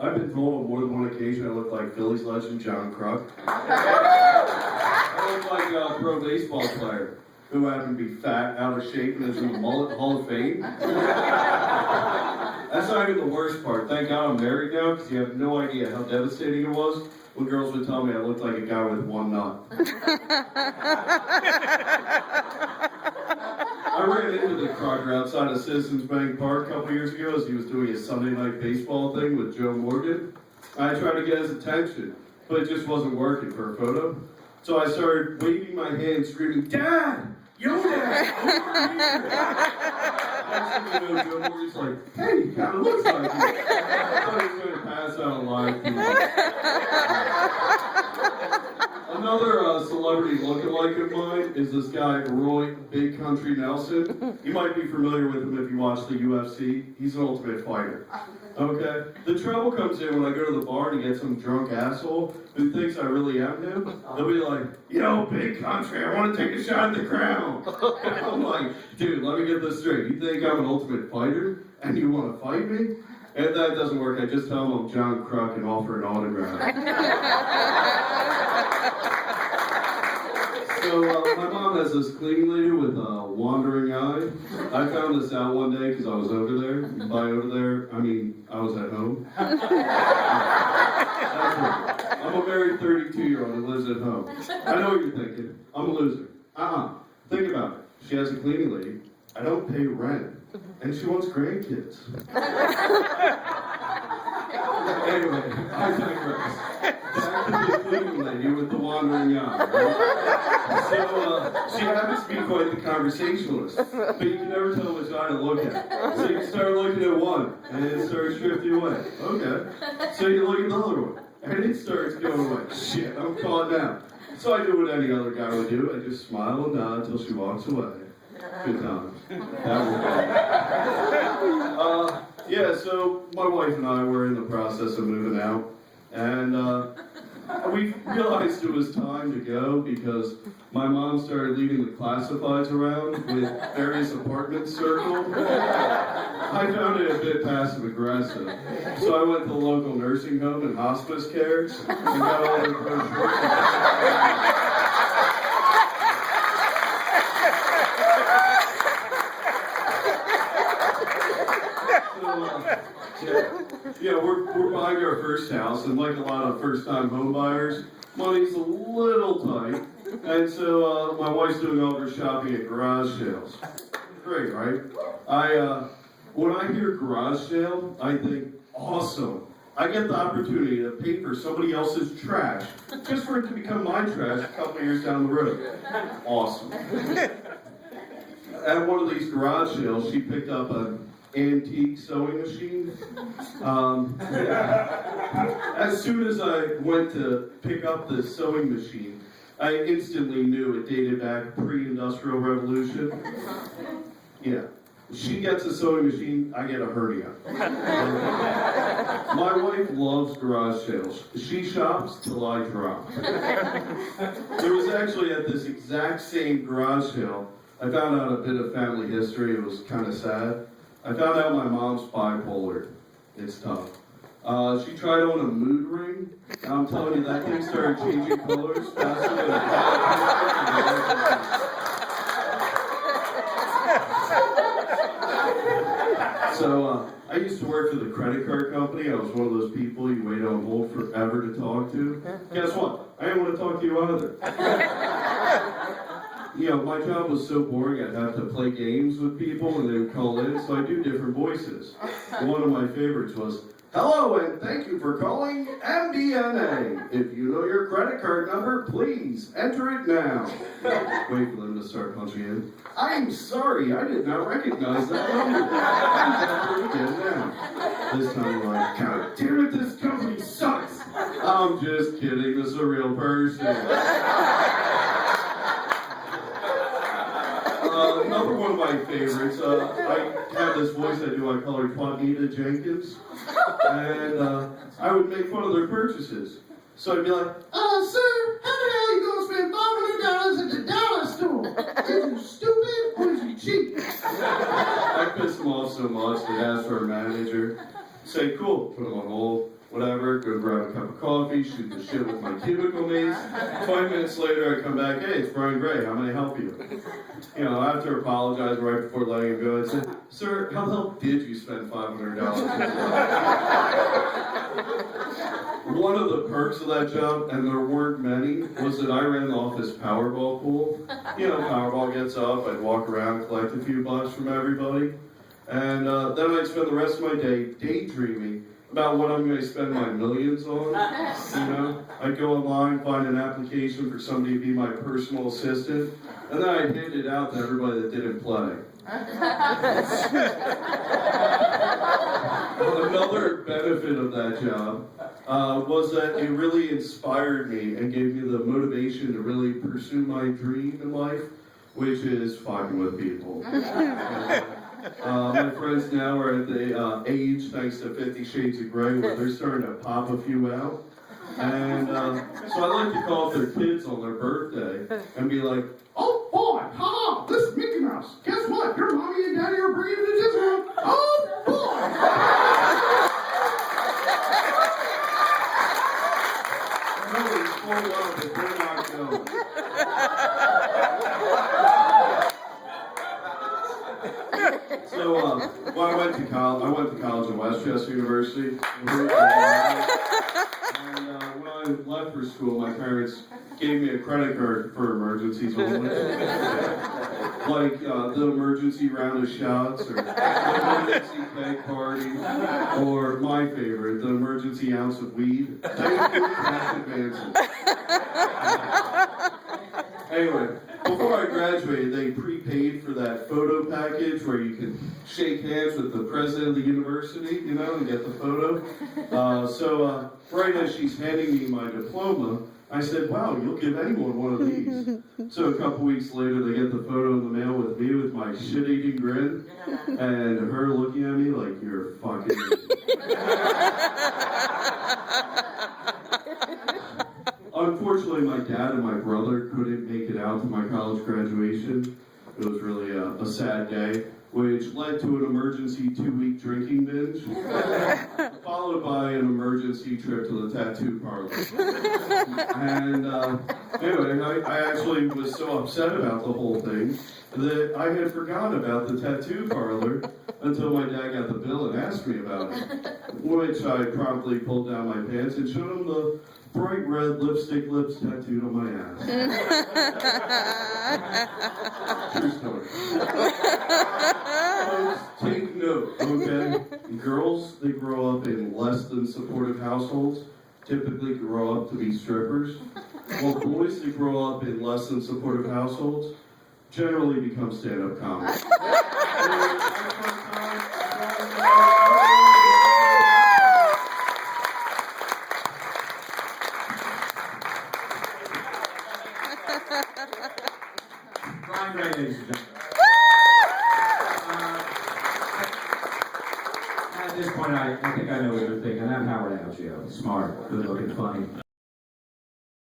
I've been told on more than one occasion I look like Phillies legend John Kruk. I look like a pro baseball player who happened to be fat, out of shape, and is in the mullet Hall of Fame. That's not even the worst part. Thank God I'm married now, because you have no idea how devastating it was when girls would tell me I looked like a guy with one nut. I ran into the Crocker outside of Citizens Bank Park a couple years ago as he was doing his Sunday night baseball thing with Joe Morgan. I tried to get his attention, but it just wasn't working for a photo. So I started waving my hand, screaming, "Dad! Yo, Dad! Over here!" Next thing you know, Joe Morgan's like, "Hey, he kind of looks like you." I thought he was going to pass out on live TV. Another celebrity lookalike of mine is this guy, Roy Big Country Nelson. You might be familiar with him if you watch the UFC. He's an ultimate fighter. Okay? The trouble comes in when I go to the bar to get some drunk asshole who thinks I really am him. They'll be like, "Yo, Big Country, I want to take a shot at the crown." I'm like, "Dude, let me get this straight. You think I'm an ultimate fighter and you want to fight me?" And if that doesn't work, I just tell them I'm John Kruk and offer an autograph. So my mom has this cleaning lady with a wandering eye. I found this out one day because I was over there. And by over there, I mean I was at home. That's right. I'm a married 32-year-old who lives at home. I know what you're thinking. I'm a loser. Think about it. She has a cleaning lady. I don't pay rent. And she wants grandkids. Anyway, I digress. Back to the cleaning lady with the wandering eye. Right? So, she happens to be quite the conversationalist, but you can never tell which eye to look at. So you start looking at one, and it starts drifting away. Okay. So you look at the other one, and it starts going away. Shit, I'm caught now. So I do what any other guy would do. I just smile and nod until she walks away. Good times. That was good. Yeah, so my wife and I were in the process of moving out, and we realized it was time to go because my mom started leaving the classifieds around with various apartments circled. I found it a bit passive aggressive, so I went to the local nursing home and hospice care and got all the brochures. Yeah, we're buying our first house, and like a lot of first-time home buyers, money's a little tight, and so my wife's doing all her shopping at garage sales. Great, right? When I hear garage sale, I think, awesome. I get the opportunity to pay for somebody else's trash, just for it to become my trash a couple years down the road. Awesome. At one of these garage sales, she picked up an antique sewing machine. As soon as I went to pick up the sewing machine, I instantly knew it dated back pre-industrial revolution. Yeah. She gets a sewing machine, I get a hernia. My wife loves garage sales. She shops till I drop. It was actually at this exact same garage sale, I found out a bit of family history. It was kind of sad. I found out my mom's bipolar. It's tough. She tried on a mood ring, and I'm telling you, that thing started changing colors faster than a So, I used to work for the credit card company. I was one of those people you wait on hold forever to talk to. Guess what? I didn't want to talk to you either. You know, my job was so boring I'd have to play games with people when they would call in, so I do different voices. One of my favorites was, "Hello, and thank you for calling MDNA. If you know your credit card number, please enter it now." Wait for them to start punching in. "I'm sorry, I did not recognize that number. Please enter it again now." This time I'm like, "God damn it, this company sucks." "I'm just kidding, this is a real person." Another one of my favorites, I have this voice I do, I call her Juanita Jenkins, and I would make fun of their purchases. So I'd be like, "Sir, how the hell are you going to spend $500 at the dollar store? Is you stupid or is you cheap?" I pissed them off so much, they asked for a manager. Say, "Cool," put them on hold. Would go grab a cup of coffee, shoot the shit with my cubicle mates. 5 minutes later, I come back, hey, it's Brian Gray, how may I help you? You know, I have to apologize right before letting him go. I said, sir, how the hell did you spend $500? One of the perks of that job, and there weren't many, was that I ran the office Powerball pool. You know, Powerball gets up, I'd walk around, collect a few bucks from everybody, and then I'd spend the rest of my day daydreaming about what I'm going to spend my millions on. You know, I'd go online, find an application for somebody to be my personal assistant, and then I'd hand it out to everybody that didn't play. Another benefit of that job was that it really inspired me and gave me the motivation to really pursue my dream in life, which is fucking with people. My friends now are at the age, thanks to 50 Shades of Grey, where they're starting to pop a few out. And so I like to call up their kids on their birthday and be like, oh boy, haha, this is Mickey Mouse. Guess what? Your mommy and daddy are bringing you to Disneyland. Oh boy! I know it's full well, but they're not going. So when I went to college at Westchester University. And when I left for school, my parents gave me a credit card for emergencies only. Like the emergency round of shots, or the emergency keg party, or my favorite, the emergency ounce of weed. Cash advances. Anyway, before I graduated, they prepaid for that photo package where you can shake hands with the president of the university, you know, and get the photo. So right as she's handing me my diploma, I said, wow, you'll give anyone one of these. So a couple weeks later, they get the photo in the mail with me with my shit-eating grin, and her looking at me like, you're fucking Unfortunately, my dad and my brother couldn't make it out to my college graduation. It was really a sad day, which led to an emergency 2-week drinking binge, followed by an emergency trip to the tattoo parlor. And anyway, I actually was so upset about the whole thing that I had forgotten about the tattoo parlor until my dad got the bill and asked me about it, which I promptly pulled down my pants and showed him the bright red lipstick lips tattooed on my ass. True story. Folks, take note, okay? Girls that grow up in less than supportive households typically grow up to be strippers, while boys that grow up in less than supportive households generally become stand-up comics. Brian Gray, ladies and gentlemen. At this point, I think I know what you're thinking. I'm Howard Algeo. Smart, good-looking, funny.